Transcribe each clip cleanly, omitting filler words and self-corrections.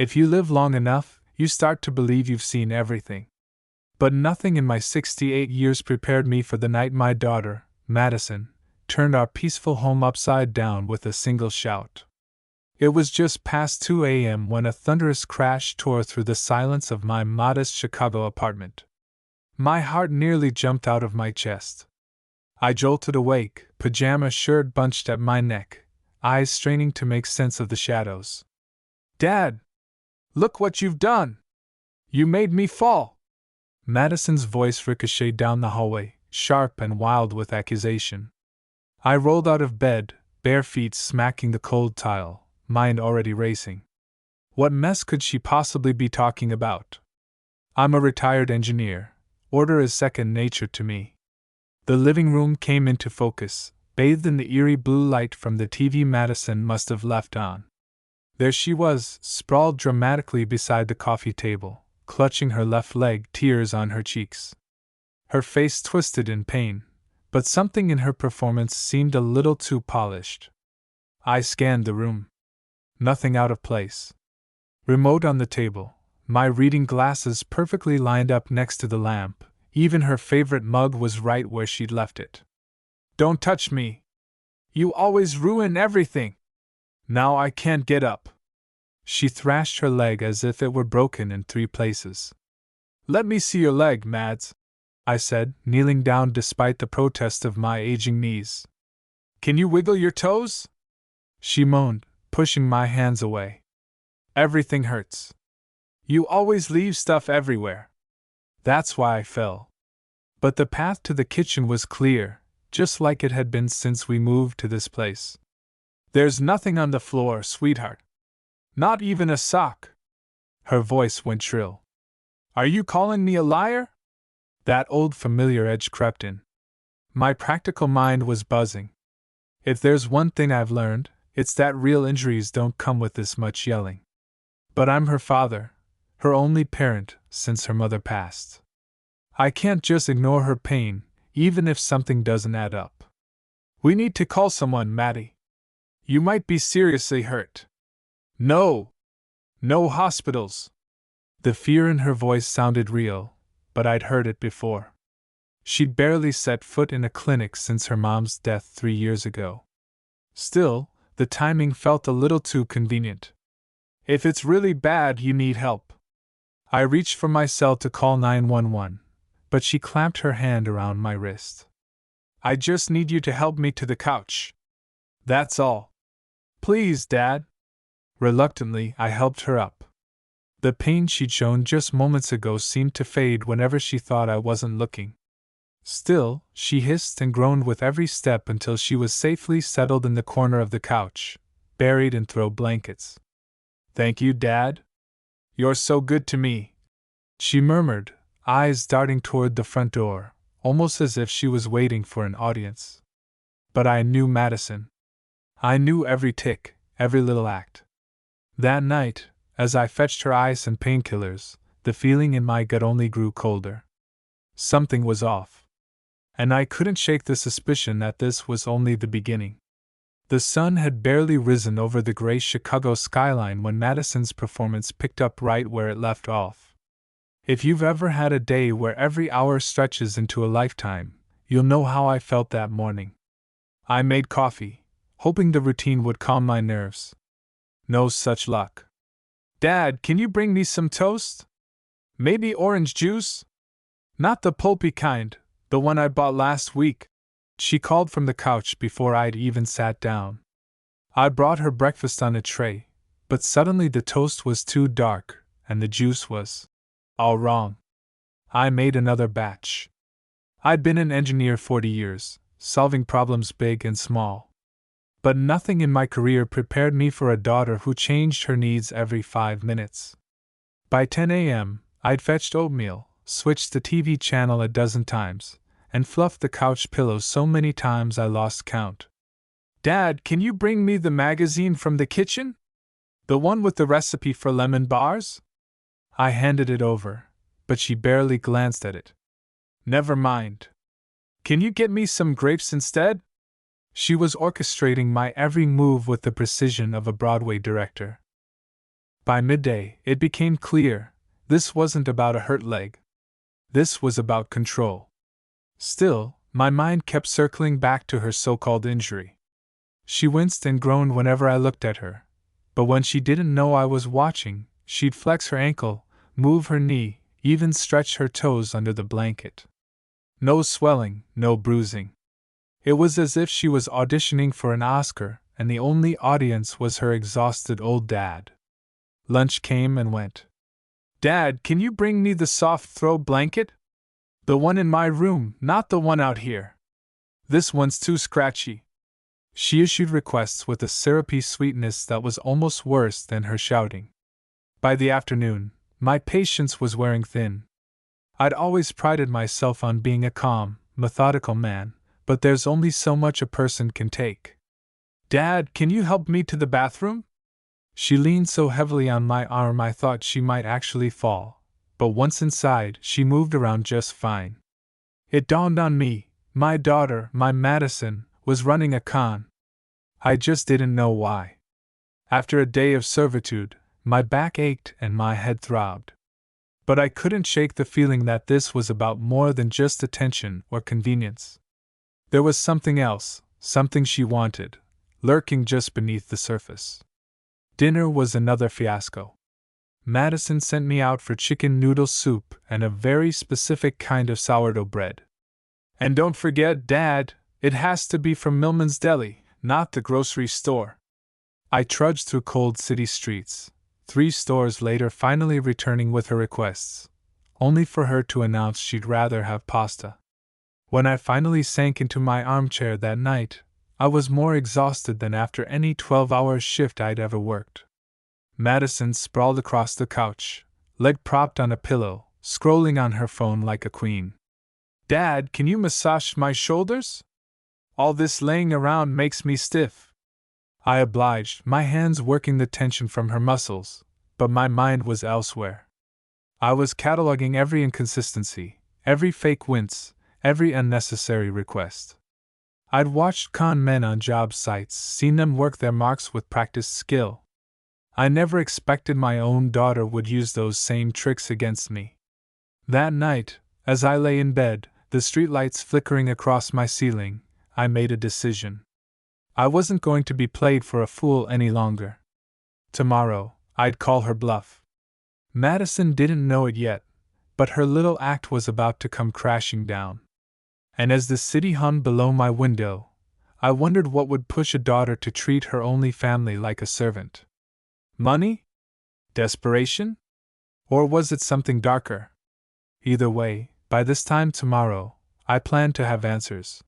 If you live long enough, you start to believe you've seen everything. But nothing in my 68 years prepared me for the night my daughter, Madison, turned our peaceful home upside down with a single shout. It was just past 2 a.m. when a thunderous crash tore through the silence of my modest Chicago apartment. My heart nearly jumped out of my chest. I jolted awake, pajama shirt bunched at my neck, eyes straining to make sense of the shadows. "Dad! Look what you've done! You made me fall!" Madison's voice ricocheted down the hallway, sharp and wild with accusation. I rolled out of bed, bare feet smacking the cold tile, mind already racing. What mess could she possibly be talking about? I'm a retired engineer. Order is second nature to me. The living room came into focus, bathed in the eerie blue light from the TV Madison must have left on. There she was, sprawled dramatically beside the coffee table, clutching her left leg, tears on her cheeks. Her face twisted in pain, but something in her performance seemed a little too polished. I scanned the room. Nothing out of place. Remote on the table, my reading glasses perfectly lined up next to the lamp, even her favorite mug was right where she'd left it. "Don't touch me! You always ruin everything! Now I can't get up!" She thrashed her leg as if it were broken in 3 places. "Let me see your leg, Mads," I said, kneeling down despite the protest of my aging knees. "Can you wiggle your toes?" She moaned, pushing my hands away. "Everything hurts. You always leave stuff everywhere. That's why I fell." But the path to the kitchen was clear, just like it had been since we moved to this place. "There's nothing on the floor, sweetheart. Not even a sock." Her voice went shrill. "Are you calling me a liar?" That old familiar edge crept in. My practical mind was buzzing. If there's one thing I've learned, it's that real injuries don't come with this much yelling. But I'm her father, her only parent since her mother passed. I can't just ignore her pain, even if something doesn't add up. "We need to call someone, Maddie. You might be seriously hurt." "No! No hospitals!" The fear in her voice sounded real, but I'd heard it before. She'd barely set foot in a clinic since her mom's death 3 years ago. Still, the timing felt a little too convenient. "If it's really bad, you need help." I reached for my cell to call 911, but she clamped her hand around my wrist. "I just need you to help me to the couch. That's all. Please, Dad." Reluctantly, I helped her up. The pain she'd shown just moments ago seemed to fade whenever she thought I wasn't looking. Still, she hissed and groaned with every step until she was safely settled in the corner of the couch, buried in throw blankets. "Thank you, Dad. You're so good to me," she murmured, eyes darting toward the front door, almost as if she was waiting for an audience. But I knew Madison. I knew every tick, every little act. That night, as I fetched her ice and painkillers, the feeling in my gut only grew colder. Something was off. And I couldn't shake the suspicion that this was only the beginning. The sun had barely risen over the gray Chicago skyline when Madison's performance picked up right where it left off. If you've ever had a day where every hour stretches into a lifetime, you'll know how I felt that morning. I made coffee, hoping the routine would calm my nerves. No such luck. "Dad, can you bring me some toast? Maybe orange juice? Not the pulpy kind, the one I bought last week," she called from the couch before I'd even sat down. I brought her breakfast on a tray, but suddenly the toast was too dark, and the juice was all wrong. I made another batch. I'd been an engineer 40 years, solving problems big and small. But nothing in my career prepared me for a daughter who changed her needs every 5 minutes. By 10 a.m., I'd fetched oatmeal, switched the TV channel a dozen times, and fluffed the couch pillows so many times I lost count. "Dad, can you bring me the magazine from the kitchen? The one with the recipe for lemon bars?" I handed it over, but she barely glanced at it. "Never mind. Can you get me some grapes instead?" She was orchestrating my every move with the precision of a Broadway director. By midday, it became clear this wasn't about a hurt leg. This was about control. Still, my mind kept circling back to her so-called injury. She winced and groaned whenever I looked at her, but when she didn't know I was watching, she'd flex her ankle, move her knee, even stretch her toes under the blanket. No swelling, no bruising. It was as if she was auditioning for an Oscar, and the only audience was her exhausted old dad. Lunch came and went. "Dad, can you bring me the soft throw blanket? The one in my room, not the one out here. This one's too scratchy." She issued requests with a syrupy sweetness that was almost worse than her shouting. By the afternoon, my patience was wearing thin. I'd always prided myself on being a calm, methodical man, but there's only so much a person can take. "Dad, can you help me to the bathroom?" She leaned so heavily on my arm I thought she might actually fall, but once inside, she moved around just fine. It dawned on me, my daughter, my Madison, was running a con. I just didn't know why. After a day of servitude, my back ached and my head throbbed. But I couldn't shake the feeling that this was about more than just attention or convenience. There was something else, something she wanted, lurking just beneath the surface. Dinner was another fiasco. Madison sent me out for chicken noodle soup and a very specific kind of sourdough bread. "And don't forget, Dad, it has to be from Millman's Deli, not the grocery store." I trudged through cold city streets, 3 stores later finally returning with her requests, only for her to announce she'd rather have pasta. When I finally sank into my armchair that night, I was more exhausted than after any 12-hour shift I'd ever worked. Madison sprawled across the couch, leg propped on a pillow, scrolling on her phone like a queen. "Dad, can you massage my shoulders? All this laying around makes me stiff." I obliged, my hands working the tension from her muscles, but my mind was elsewhere. I was cataloging every inconsistency, every fake wince, every unnecessary request. I'd watched con men on job sites, seen them work their marks with practiced skill. I never expected my own daughter would use those same tricks against me. That night, as I lay in bed, the streetlights flickering across my ceiling, I made a decision. I wasn't going to be played for a fool any longer. Tomorrow, I'd call her bluff. Madison didn't know it yet, but her little act was about to come crashing down. And as the city hung below my window, I wondered what would push a daughter to treat her only family like a servant. Money? Desperation? Or was it something darker? Either way, by this time tomorrow, I planned to have answers.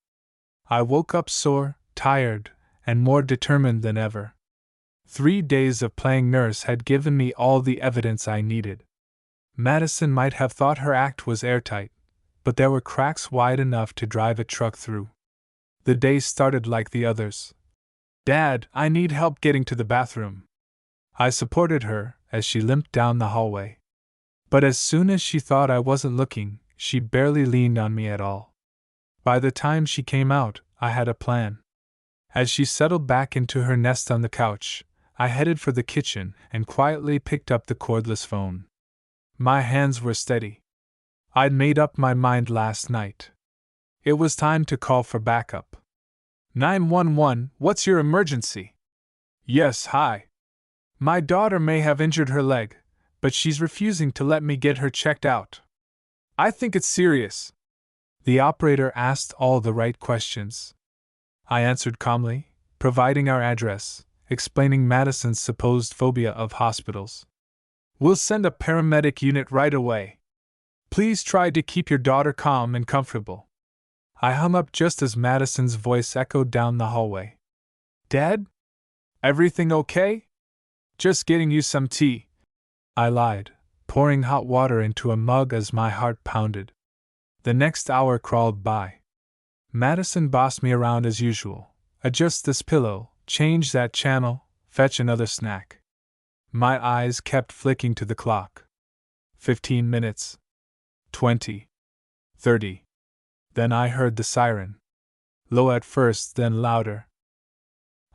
I woke up sore, tired, and more determined than ever. 3 days of playing nurse had given me all the evidence I needed. Madison might have thought her act was airtight, but there were cracks wide enough to drive a truck through. The day started like the others. "Dad, I need help getting to the bathroom." I supported her as she limped down the hallway. But as soon as she thought I wasn't looking, she barely leaned on me at all. By the time she came out, I had a plan. As she settled back into her nest on the couch, I headed for the kitchen and quietly picked up the cordless phone. My hands were steady. I'd made up my mind last night. It was time to call for backup. 911, what's your emergency? Yes, hi. My daughter may have injured her leg, but she's refusing to let me get her checked out. I think it's serious. The operator asked all the right questions. I answered calmly, providing our address, explaining Madison's supposed phobia of hospitals. We'll send a paramedic unit right away. Please try to keep your daughter calm and comfortable. I hung up just as Madison's voice echoed down the hallway. Dad? Everything okay? Just getting you some tea. I lied, pouring hot water into a mug as my heart pounded. The next hour crawled by. Madison bossed me around as usual. Adjust this pillow, change that channel, fetch another snack. My eyes kept flicking to the clock. 15 minutes. 20. 30. Then I heard the siren. Low at first, then louder.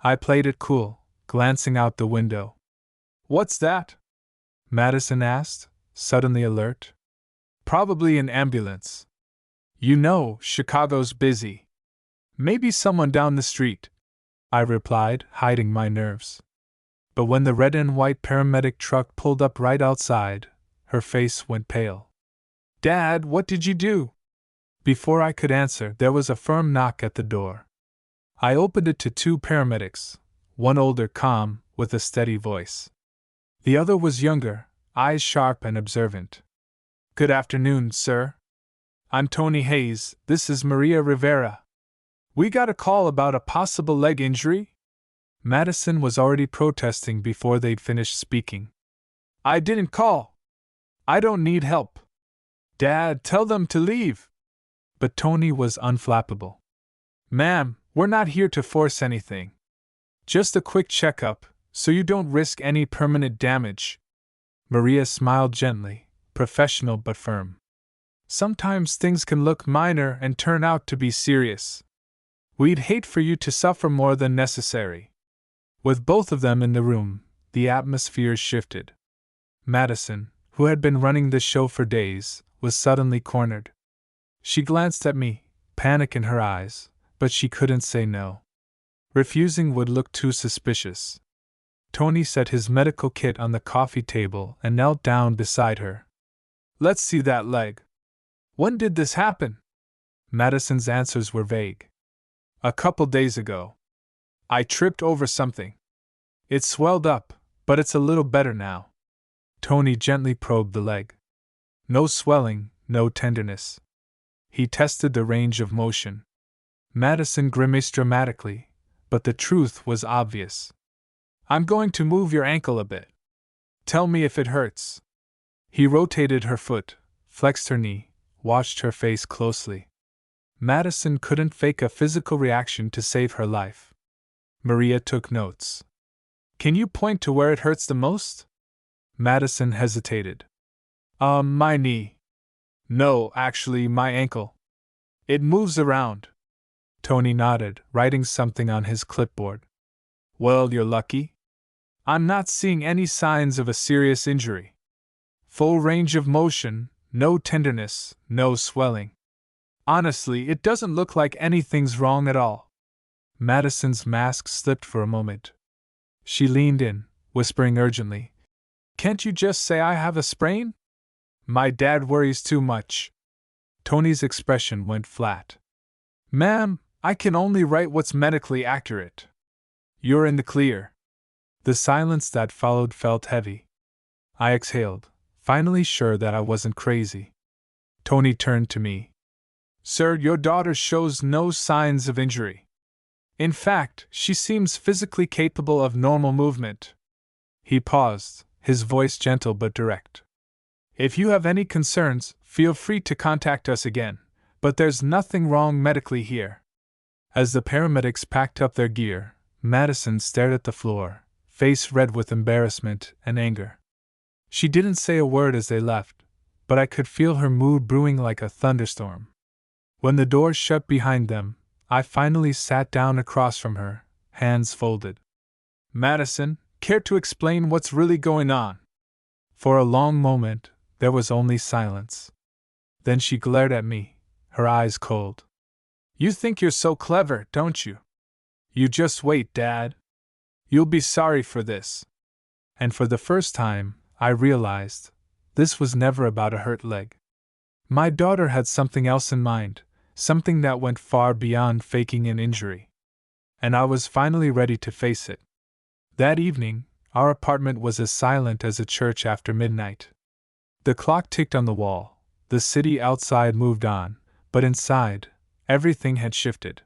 I played it cool, glancing out the window. What's that? Madison asked, suddenly alert. Probably an ambulance. You know, Chicago's busy. Maybe someone down the street, I replied, hiding my nerves. But when the red and white paramedic truck pulled up right outside, her face went pale. Dad, what did you do? Before I could answer, there was a firm knock at the door. I opened it to two paramedics, one older, calm, with a steady voice. The other was younger, eyes sharp and observant. Good afternoon, sir. I'm Tony Hayes, this is Maria Rivera. We got a call about a possible leg injury? Madison was already protesting before they'd finished speaking. I didn't call. I don't need help. Dad, tell them to leave. But Tony was unflappable. Ma'am, we're not here to force anything. Just a quick checkup, so you don't risk any permanent damage. Maria smiled gently, professional but firm. Sometimes things can look minor and turn out to be serious. We'd hate for you to suffer more than necessary. With both of them in the room, the atmosphere shifted. Madison, who had been running the show for days, was suddenly cornered. She glanced at me, panic in her eyes, but she couldn't say no. Refusing would look too suspicious. Tony set his medical kit on the coffee table and knelt down beside her. Let's see that leg. When did this happen? Madison's answers were vague. A couple days ago. I tripped over something. It swelled up, but it's a little better now. Tony gently probed the leg. No swelling, no tenderness. He tested the range of motion. Madison grimaced dramatically, but the truth was obvious. I'm going to move your ankle a bit. Tell me if it hurts. He rotated her foot, flexed her knee, watched her face closely. Madison couldn't fake a physical reaction to save her life. Maria took notes. Can you point to where it hurts the most? Madison hesitated. My knee. No, actually, my ankle. It moves around. Tony nodded, writing something on his clipboard. Well, you're lucky. I'm not seeing any signs of a serious injury. Full range of motion, no tenderness, no swelling. Honestly, it doesn't look like anything's wrong at all. Madison's mask slipped for a moment. She leaned in, whispering urgently, Can't you just say I have a sprain? My dad worries too much. Tony's expression went flat. Ma'am, I can only write what's medically accurate. You're in the clear. The silence that followed felt heavy. I exhaled, finally sure that I wasn't crazy. Tony turned to me. Sir, your daughter shows no signs of injury. In fact, she seems physically capable of normal movement. He paused, his voice gentle but direct. If you have any concerns, feel free to contact us again, but there's nothing wrong medically here. As the paramedics packed up their gear, Madison stared at the floor, face red with embarrassment and anger. She didn't say a word as they left, but I could feel her mood brewing like a thunderstorm. When the door shut behind them, I finally sat down across from her, hands folded. Madison, care to explain what's really going on? For a long moment, there was only silence. Then she glared at me, her eyes cold. You think you're so clever, don't you? You just wait, Dad. You'll be sorry for this. And for the first time, I realized this was never about a hurt leg. My daughter had something else in mind, something that went far beyond faking an injury. And I was finally ready to face it. That evening, our apartment was as silent as a church after midnight. The clock ticked on the wall, the city outside moved on, but inside, everything had shifted.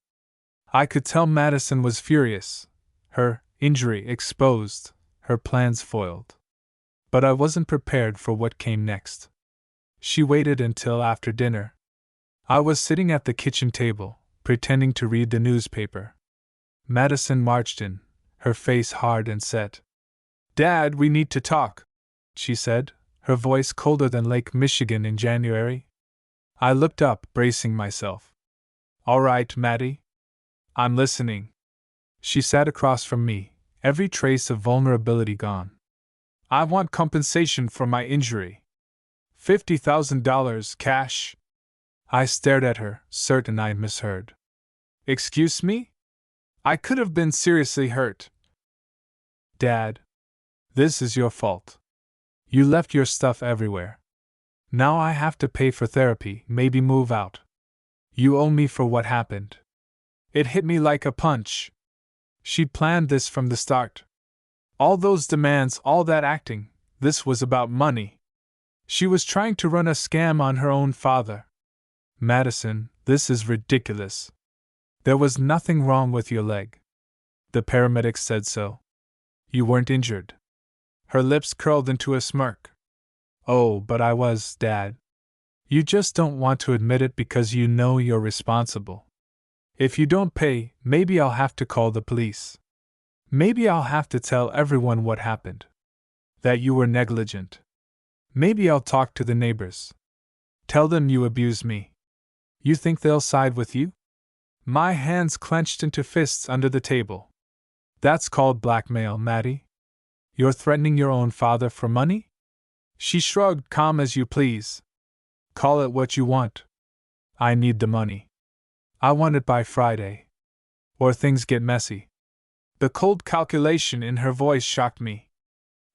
I could tell Madison was furious, her injury exposed, her plans foiled. But I wasn't prepared for what came next. She waited until after dinner. I was sitting at the kitchen table, pretending to read the newspaper. Madison marched in, her face hard and set. Dad, we need to talk, she said, her voice colder than Lake Michigan in January. I looked up, bracing myself. All right, Maddie. I'm listening. She sat across from me, every trace of vulnerability gone. I want compensation for my injury. $50,000 cash. I stared at her, certain I'd misheard. Excuse me? I could have been seriously hurt. Dad, this is your fault. You left your stuff everywhere. Now I have to pay for therapy, maybe move out. You owe me for what happened. It hit me like a punch. She'd planned this from the start. All those demands, all that acting, this was about money. She was trying to run a scam on her own father. Madison, this is ridiculous. There was nothing wrong with your leg. The paramedics said so. You weren't injured. Her lips curled into a smirk. Oh, but I was, Dad. You just don't want to admit it because you know you're responsible. If you don't pay, maybe I'll have to call the police. Maybe I'll have to tell everyone what happened. That you were negligent. Maybe I'll talk to the neighbors. Tell them you abused me. You think they'll side with you? My hands clenched into fists under the table. That's called blackmail, Maddie. You're threatening your own father for money? She shrugged, calm as you please. Call it what you want. I need the money. I want it by Friday. Or things get messy. The cold calculation in her voice shocked me.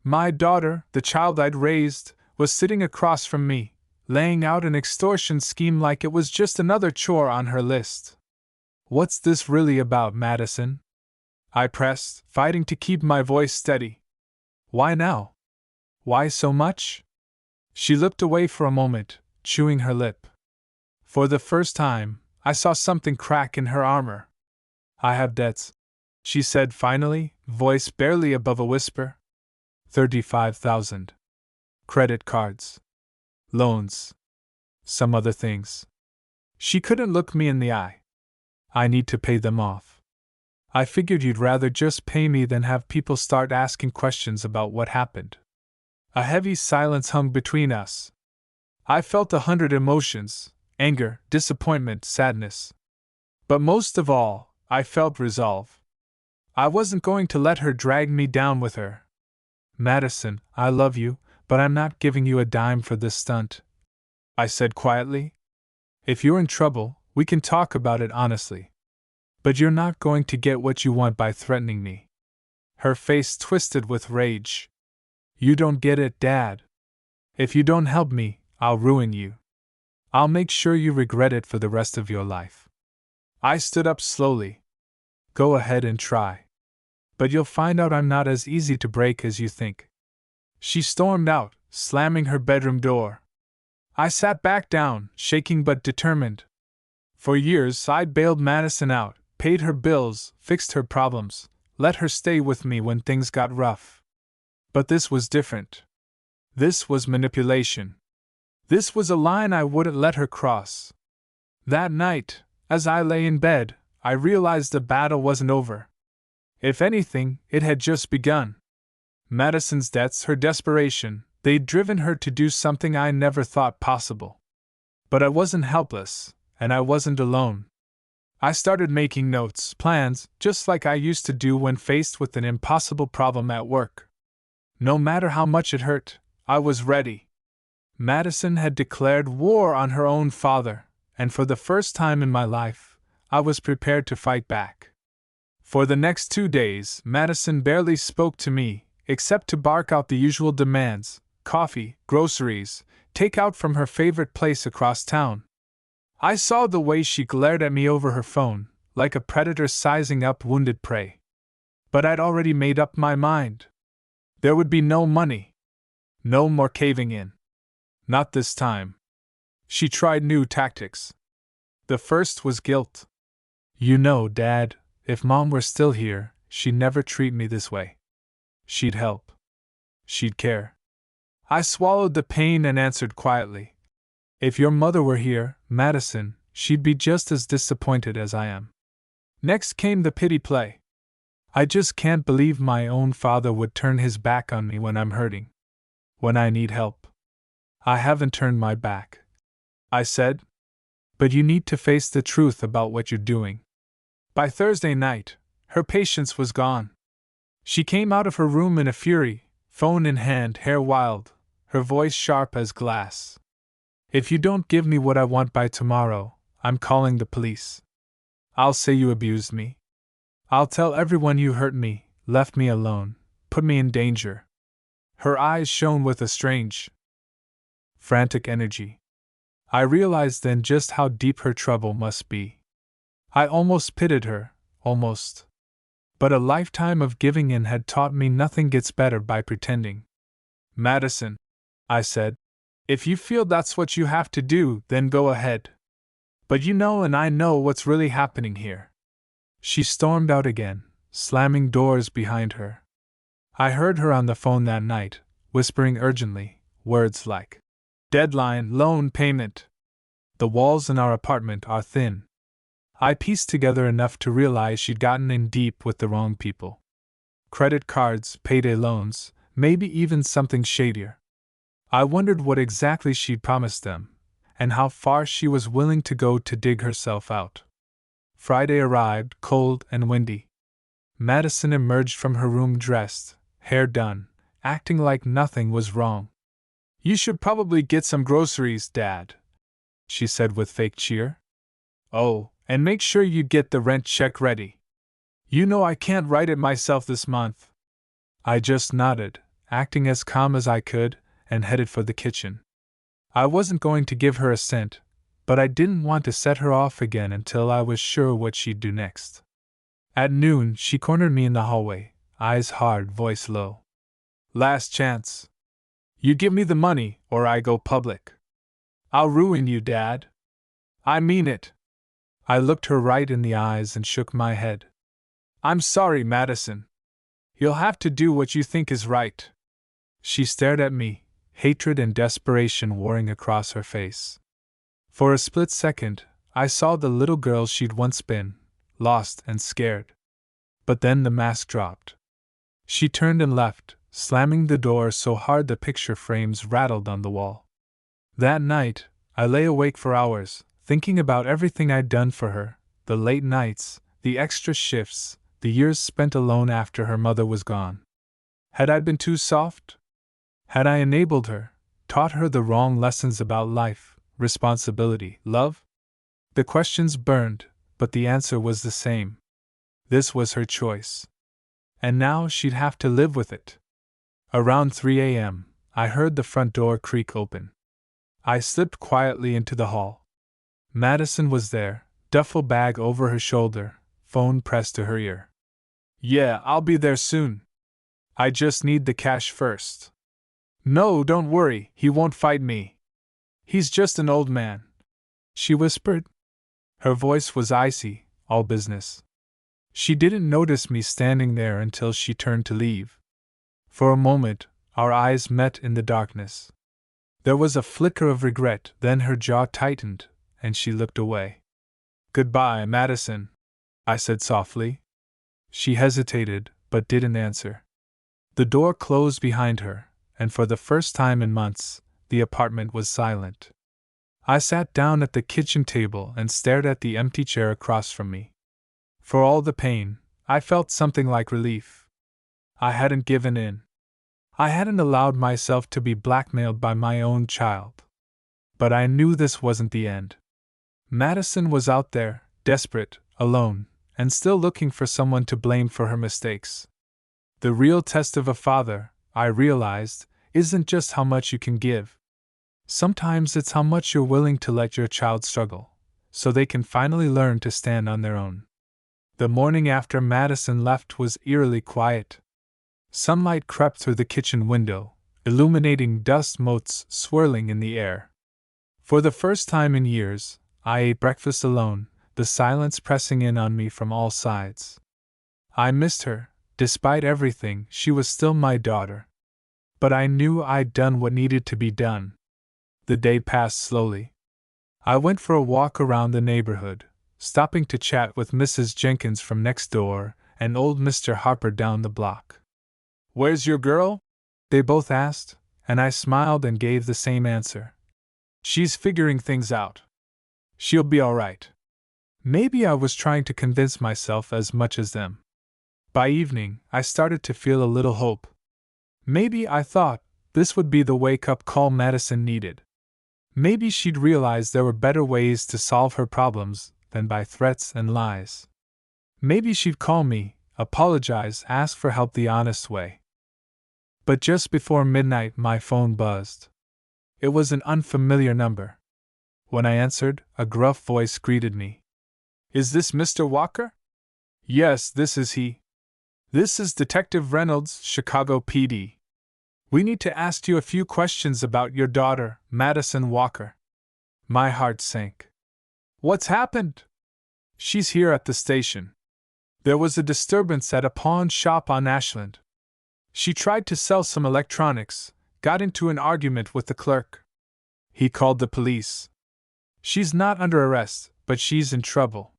My daughter, the child I'd raised, was sitting across from me, laying out an extortion scheme like it was just another chore on her list. What's this really about, Madison? I pressed, fighting to keep my voice steady. Why now? Why so much? She looked away for a moment, chewing her lip. For the first time, I saw something crack in her armor. I have debts, she said finally, voice barely above a whisper. 35,000. Credit cards. Loans. Some other things. She couldn't look me in the eye. I need to pay them off. I figured you'd rather just pay me than have people start asking questions about what happened. A heavy silence hung between us. I felt 100 emotions: anger, disappointment, sadness. But most of all, I felt resolve. I wasn't going to let her drag me down with her. Madison, I love you, but I'm not giving you a dime for this stunt, I said quietly. If you're in trouble, we can talk about it honestly. But you're not going to get what you want by threatening me. Her face twisted with rage. You don't get it, Dad. If you don't help me, I'll ruin you. I'll make sure you regret it for the rest of your life. I stood up slowly. Go ahead and try. But you'll find out I'm not as easy to break as you think. She stormed out, slamming her bedroom door. I sat back down, shaking but determined. For years I'd bailed Madison out, paid her bills, fixed her problems, let her stay with me when things got rough. But this was different. This was manipulation. This was a line I wouldn't let her cross. That night, as I lay in bed, I realized the battle wasn't over. If anything, it had just begun. Madison's debts, her desperation, they'd driven her to do something I never thought possible. But I wasn't helpless, and I wasn't alone. I started making notes, plans, just like I used to do when faced with an impossible problem at work. No matter how much it hurt, I was ready. Madison had declared war on her own father, and for the first time in my life, I was prepared to fight back. For the next 2 days, Madison barely spoke to me, except to bark out the usual demands: coffee, groceries, takeout from her favorite place across town. I saw the way she glared at me over her phone, like a predator sizing up wounded prey. But I'd already made up my mind. There would be no money. No more caving in. Not this time. She tried new tactics. The first was guilt. You know, Dad, if Mom were still here, she'd never treat me this way. She'd help. She'd care. I swallowed the pain and answered quietly. If your mother were here, Madison, she'd be just as disappointed as I am. Next came the pity play. I just can't believe my own father would turn his back on me when I'm hurting. When I need help. I haven't turned my back, I said. But you need to face the truth about what you're doing. By Thursday night, her patience was gone. She came out of her room in a fury, Phone in hand, hair wild, her voice sharp as glass. If you don't give me what I want by tomorrow, I'm calling the police. I'll say you abused me. I'll tell everyone you hurt me, left me alone, put me in danger. Her eyes shone with a strange, frantic energy. I realized then just how deep her trouble must be. I almost pitied her, almost. But a lifetime of giving in had taught me nothing gets better by pretending. Madison, I said, if you feel that's what you have to do, then go ahead. But you know and I know what's really happening here. She stormed out again, slamming doors behind her. I heard her on the phone that night, whispering urgently, words like, deadline, loan payment. The walls in our apartment are thin. I pieced together enough to realize she'd gotten in deep with the wrong people. Credit cards, payday loans, maybe even something shadier. I wondered what exactly she'd promised them, and how far she was willing to go to dig herself out. Friday arrived, cold and windy. Madison emerged from her room dressed, hair done, acting like nothing was wrong. You should probably get some groceries, Dad, she said with fake cheer. Oh, and make sure you get the rent check ready. You know I can't write it myself this month. I just nodded, acting as calm as I could, and headed for the kitchen. I wasn't going to give her a cent, but I didn't want to set her off again until I was sure what she'd do next. At noon, she cornered me in the hallway, eyes hard, voice low. Last chance. You give me the money, or I go public. I'll ruin you, Dad. I mean it. I looked her right in the eyes and shook my head. I'm sorry, Madison. You'll have to do what you think is right. She stared at me, hatred and desperation warring across her face. For a split second, I saw the little girl she'd once been, lost and scared. But then the mask dropped. She turned and left, slamming the door so hard the picture frames rattled on the wall. That night, I lay awake for hours, thinking about everything I'd done for her, the late nights, the extra shifts, the years spent alone after her mother was gone. Had I been too soft? Had I enabled her, taught her the wrong lessons about life, responsibility, love? The questions burned, but the answer was the same. This was her choice. And now she'd have to live with it. Around 3 a.m., I heard the front door creak open. I slipped quietly into the hall. Madison was there, duffel bag over her shoulder, phone pressed to her ear. Yeah, I'll be there soon. I just need the cash first. No, don't worry, he won't fight me. He's just an old man, she whispered. Her voice was icy, all business. She didn't notice me standing there until she turned to leave. For a moment, our eyes met in the darkness. There was a flicker of regret, then her jaw tightened, and she looked away. Goodbye, Madison, I said softly. She hesitated, but didn't answer. The door closed behind her, and for the first time in months, the apartment was silent. I sat down at the kitchen table and stared at the empty chair across from me. For all the pain, I felt something like relief. I hadn't given in. I hadn't allowed myself to be blackmailed by my own child. But I knew this wasn't the end. Madison was out there, desperate, alone, and still looking for someone to blame for her mistakes. The real test of a father, I realized, isn't just how much you can give. Sometimes it's how much you're willing to let your child struggle, so they can finally learn to stand on their own. The morning after Madison left was eerily quiet. Sunlight crept through the kitchen window, illuminating dust motes swirling in the air. For the first time in years, I ate breakfast alone, the silence pressing in on me from all sides. I missed her. Despite everything, she was still my daughter. But I knew I'd done what needed to be done. The day passed slowly. I went for a walk around the neighborhood, stopping to chat with Mrs. Jenkins from next door and old Mr. Harper down the block. Where's your girl? They both asked, and I smiled and gave the same answer. She's figuring things out. She'll be all right. Maybe I was trying to convince myself as much as them. By evening, I started to feel a little hope. Maybe, I thought, this would be the wake-up call Madison needed. Maybe she'd realize there were better ways to solve her problems than by threats and lies. Maybe she'd call me, apologize, ask for help the honest way. But just before midnight my phone buzzed. It was an unfamiliar number. When I answered, a gruff voice greeted me. "Is this Mr. Walker?" "Yes, this is he. This is Detective Reynolds, Chicago PD. We need to ask you a few questions about your daughter, Madison Walker." My heart sank. "What's happened?" "She's here at the station. There was a disturbance at a pawn shop on Ashland. She tried to sell some electronics, got into an argument with the clerk. He called the police. She's not under arrest, but she's in trouble.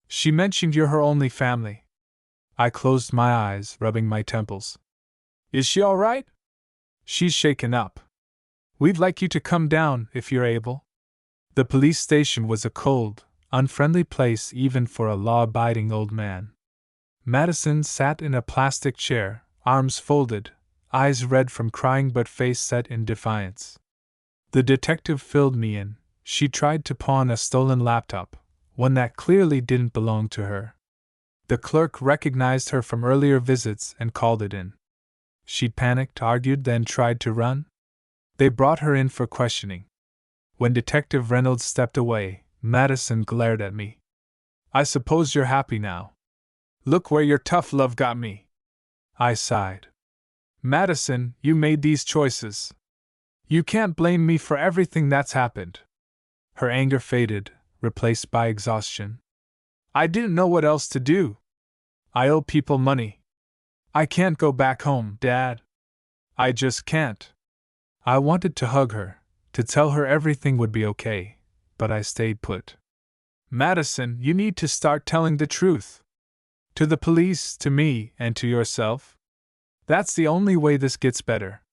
She mentioned you're her only family." I closed my eyes, rubbing my temples. "Is she all right?" "She's shaken up. We'd like you to come down, if you're able." The police station was a cold, unfriendly place even for a law-abiding old man. Madison sat in a plastic chair, arms folded, eyes red from crying but face set in defiance. The detective filled me in. She tried to pawn a stolen laptop, one that clearly didn't belong to her. The clerk recognized her from earlier visits and called it in. She'd panicked, argued, then tried to run. They brought her in for questioning. When Detective Reynolds stepped away, Madison glared at me. "I suppose you're happy now. Look where your tough love got me." I sighed. "Madison, you made these choices. You can't blame me for everything that's happened." Her anger faded, replaced by exhaustion. "I didn't know what else to do. I owe people money. I can't go back home, Dad. I just can't." I wanted to hug her, to tell her everything would be okay, but I stayed put. "Madison, you need to start telling the truth. To the police, to me, and to yourself. That's the only way this gets better."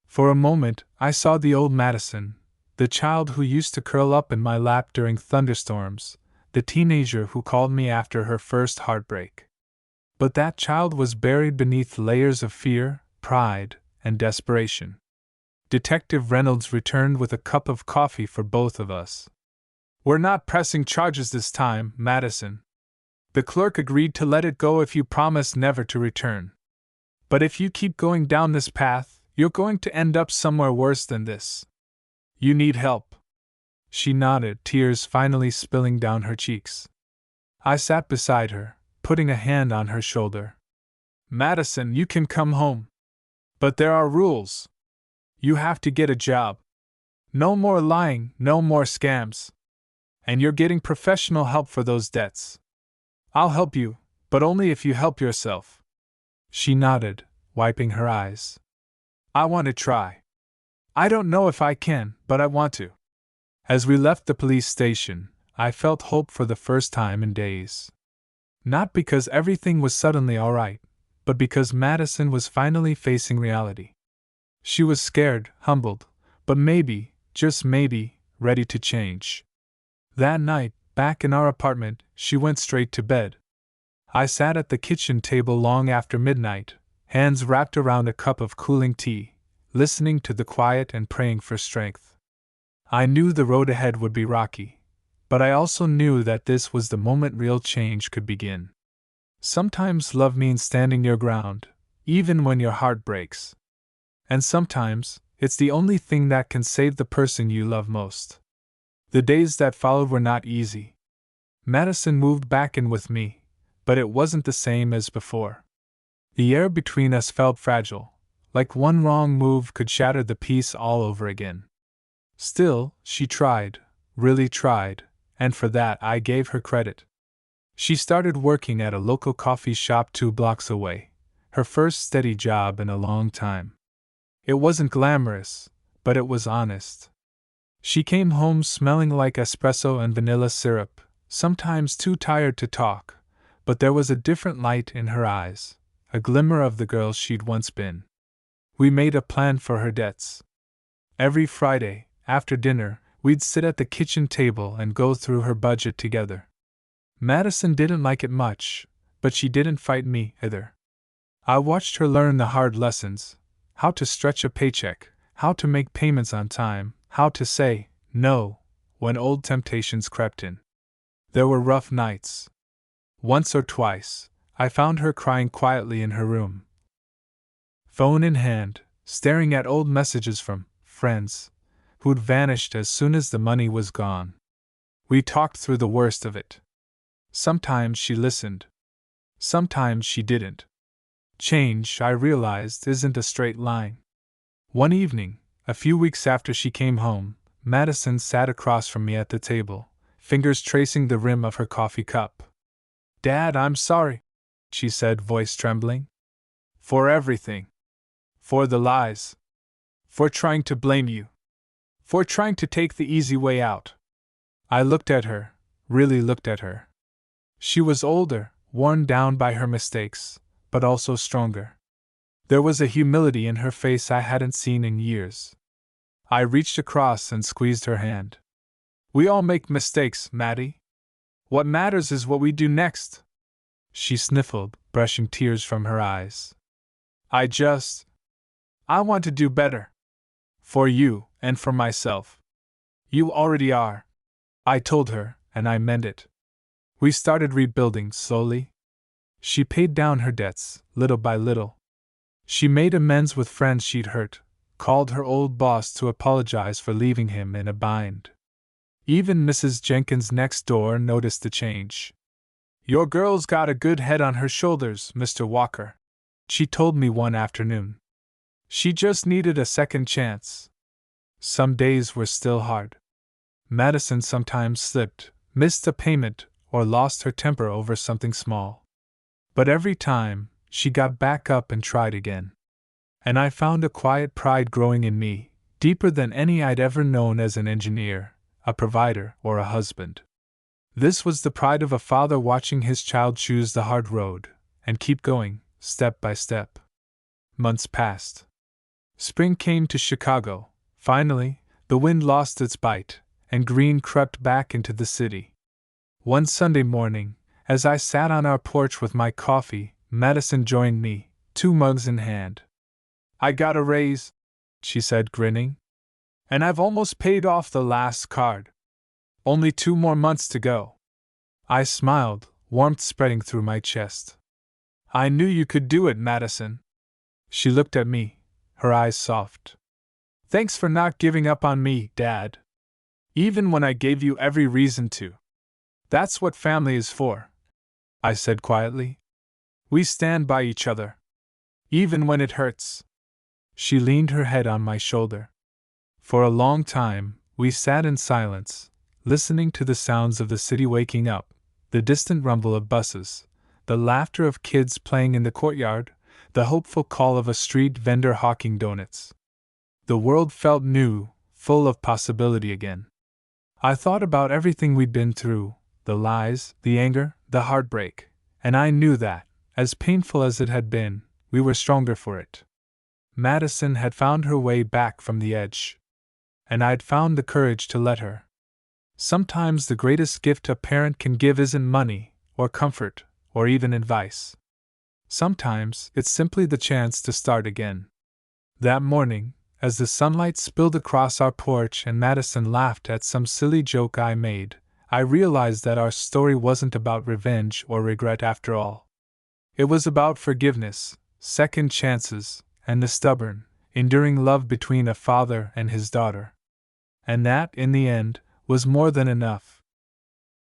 For a moment, I saw the old Madison, the child who used to curl up in my lap during thunderstorms, the teenager who called me after her first heartbreak. But that child was buried beneath layers of fear, pride, and desperation. Detective Reynolds returned with a cup of coffee for both of us. "We're not pressing charges this time, Madison. The clerk agreed to let it go if you promise never to return. But if you keep going down this path, you're going to end up somewhere worse than this. You need help." She nodded, tears finally spilling down her cheeks. I sat beside her, putting a hand on her shoulder. "Madison, you can come home. But there are rules. You have to get a job. No more lying, no more scams. And you're getting professional help for those debts. I'll help you, but only if you help yourself." She nodded, wiping her eyes. "I want to try. I don't know if I can, but I want to." As we left the police station, I felt hope for the first time in days. Not because everything was suddenly all right, but because Madison was finally facing reality. She was scared, humbled, but maybe, just maybe, ready to change. That night, back in our apartment, she went straight to bed. I sat at the kitchen table long after midnight, hands wrapped around a cup of cooling tea, listening to the quiet and praying for strength. I knew the road ahead would be rocky, but I also knew that this was the moment real change could begin. Sometimes love means standing your ground, even when your heart breaks. And sometimes, it's the only thing that can save the person you love most. The days that followed were not easy. Madison moved back in with me, but it wasn't the same as before. The air between us felt fragile, like one wrong move could shatter the peace all over again. Still, she tried, really tried, and for that I gave her credit. She started working at a local coffee shop 2 blocks away, her first steady job in a long time. It wasn't glamorous, but it was honest. She came home smelling like espresso and vanilla syrup, sometimes too tired to talk, but there was a different light in her eyes, a glimmer of the girl she'd once been. We made a plan for her debts. Every Friday, after dinner, we'd sit at the kitchen table and go through her budget together. Madison didn't like it much, but she didn't fight me either. I watched her learn the hard lessons, how to stretch a paycheck, how to make payments on time, how to say no when old temptations crept in. There were rough nights. Once or twice, I found her crying quietly in her room, phone in hand, staring at old messages from friends who'd vanished as soon as the money was gone. We talked through the worst of it. Sometimes she listened. Sometimes she didn't. Change, I realized, isn't a straight line. One evening, a few weeks after she came home, Madison sat across from me at the table, fingers tracing the rim of her coffee cup. "Dad, I'm sorry," she said, voice trembling. "For everything. For the lies. For trying to blame you. For trying to take the easy way out." I looked at her, really looked at her. She was older, worn down by her mistakes, but also stronger. There was a humility in her face I hadn't seen in years. I reached across and squeezed her hand. "We all make mistakes, Maddie. What matters is what we do next." She sniffled, brushing tears from her eyes. I want to do better. For you, and for myself." "You already are," I told her, and I meant it. We started rebuilding slowly. She paid down her debts, little by little. She made amends with friends she'd hurt, called her old boss to apologize for leaving him in a bind. Even Mrs. Jenkins next door noticed the change. "Your girl's got a good head on her shoulders, Mr. Walker," she told me one afternoon. "She just needed a second chance." Some days were still hard. Madison sometimes slipped, missed a payment, or lost her temper over something small. But every time, she got back up and tried again. And I found a quiet pride growing in me, deeper than any I'd ever known as an engineer, a provider, or a husband. This was the pride of a father watching his child choose the hard road, and keep going, step by step. Months passed. Spring came to Chicago. Finally, the wind lost its bite, and green crept back into the city. One Sunday morning, as I sat on our porch with my coffee, Madison joined me, 2 mugs in hand. "I got a raise," she said, grinning. "And I've almost paid off the last card. Only 2 more months to go." I smiled, warmth spreading through my chest. "I knew you could do it, Madison." She looked at me, her eyes soft. "Thanks for not giving up on me, Dad. Even when I gave you every reason to. That's what family is for," I said quietly. "We stand by each other. Even when it hurts." She leaned her head on my shoulder. For a long time, we sat in silence, listening to the sounds of the city waking up, the distant rumble of buses, the laughter of kids playing in the courtyard, the hopeful call of a street vendor hawking donuts. The world felt new, full of possibility again. I thought about everything we'd been through, the lies, the anger, the heartbreak, and I knew that, as painful as it had been, we were stronger for it. Madison had found her way back from the edge. And I'd found the courage to let her. Sometimes the greatest gift a parent can give isn't money, or comfort, or even advice. Sometimes it's simply the chance to start again. That morning, as the sunlight spilled across our porch and Madison laughed at some silly joke I made, I realized that our story wasn't about revenge or regret after all. It was about forgiveness, second chances, and the stubborn, enduring love between a father and his daughter. And that, in the end, was more than enough.